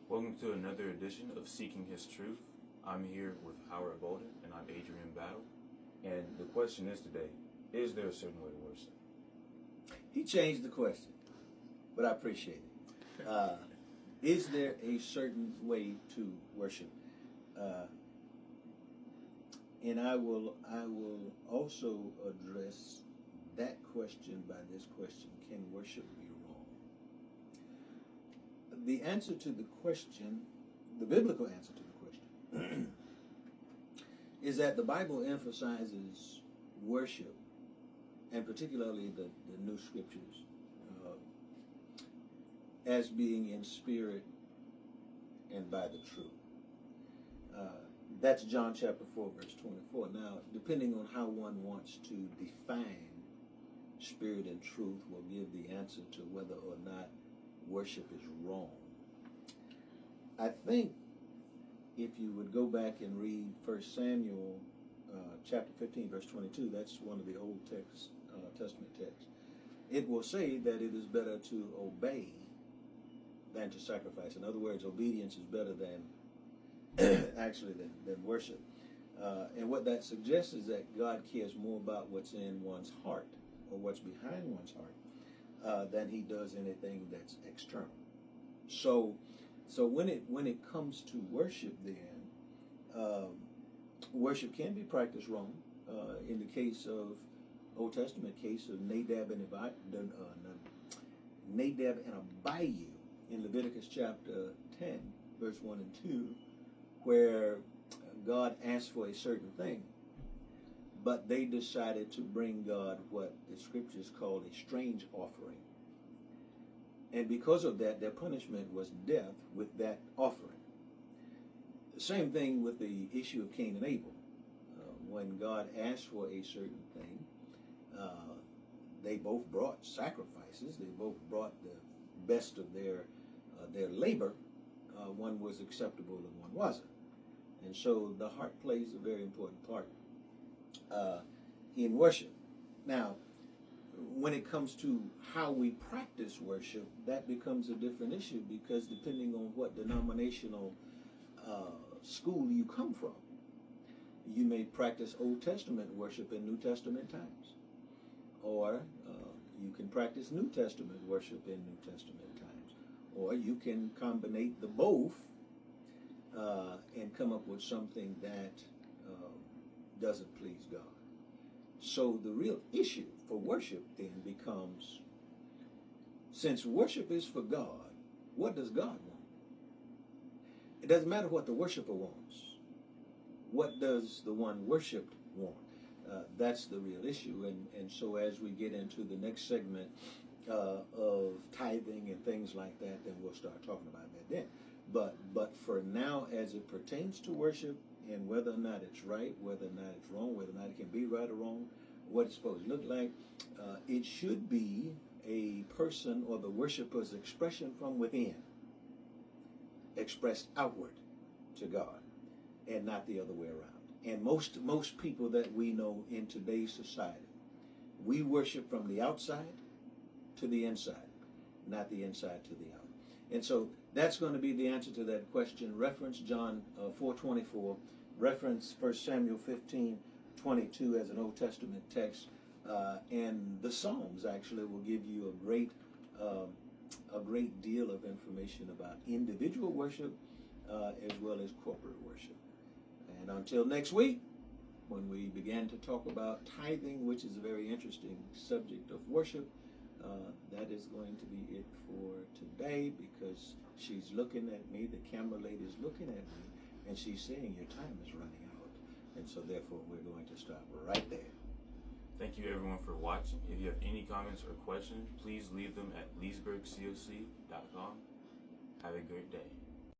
Welcome to another edition of Seeking His Truth. I'm here with Howard Bolden, and I'm Adrian Battle. And the question is today, is there a certain way to worship? He changed the question, but I appreciate it. Is there a certain way to worship? And I will also address that question by this question: can worship be wrong? The answer to the question, the biblical answer to the question, is that the Bible emphasizes worship, and particularly the New Scriptures, as being in spirit and by the truth. That's John chapter 4, verse 24. Now, depending on how one wants to define spirit and truth will give the answer to whether or not worship is wrong. I think if you would go back and read 1 Samuel chapter 15, verse 22, that's one of the Old Testament texts, it will say that it is better to obey than to sacrifice. In other words, obedience is better than than worship. And what that suggests is that God cares more about what's in one's heart or what's behind one's heart than he does anything that's external. So when it comes to worship, then worship can be practiced wrong. In the case of Old Testament case of Nadab and Abihu in Leviticus chapter 10, verse 1 and 2, where God asked for a certain thing, but they decided to bring God what the scriptures call a strange offering. And because of that, their punishment was death with that offering. The same thing with the issue of Cain and Abel. When God asked for a certain thing, they both brought sacrifices. They both brought the best of their labor. One was acceptable and one wasn't. And so the heart plays a very important part in worship. Now, when it comes to how we practice worship, that becomes a different issue, because depending on what denominational school you come from, you may practice Old Testament worship in New Testament times, or you can practice New Testament worship in New Testament times, or you can combine the both and come up with something that doesn't please God. So the real issue for worship then becomes, since worship is for God, what does God want? It doesn't matter what the worshiper wants. What does the one worshipped want? That's the real issue. And so as we get into the next segment of tithing and things like that, then we'll start talking about that then. But for now, as it pertains to worship and whether or not it's right, whether or not it's wrong, whether or not it can be right or wrong, what it's supposed to look like, it should be a person or the worshiper's expression from within, expressed outward to God, and not the other way around. And most people that we know in today's society, we worship from the outside to the inside, not the inside to the out. And so that's going to be the answer to that question. Reference John 4:24, reference 1 Samuel 15:22 as an Old Testament text, and the Psalms actually will give you a great deal of information about individual worship as well as corporate worship. And until next week, when we begin to talk about tithing, which is a very interesting subject of worship, that is going to be it for today, because she's looking at me, the camera lady is looking at me, and she's saying your time is running out. And so therefore we're going to stop right there. Thank you everyone for watching. If you have any comments or questions, please leave them at leesburgcoc.com. Have a great day.